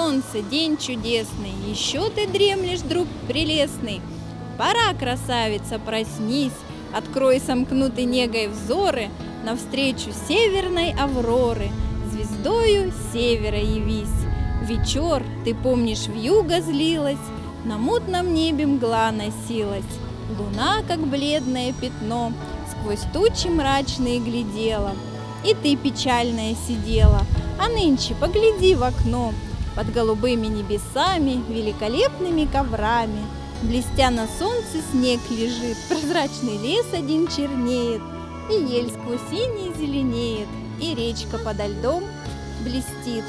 солнце, день чудесный, еще ты дремлешь, друг прелестный. Пора, красавица, проснись, открой сомкнутой негой взоры навстречу северной авроры, звездою севера явись. Вечер, ты помнишь, вьюга злилась, на мутном небе мгла носилась, луна, как бледное пятно, сквозь тучи мрачные глядела, и ты печальная сидела. А нынче погляди в окно, под голубыми небесами, великолепными коврами, блестя на солнце, снег лежит, прозрачный лес один чернеет, и ель сквозь иней зеленеет, и речка подо льдом блестит.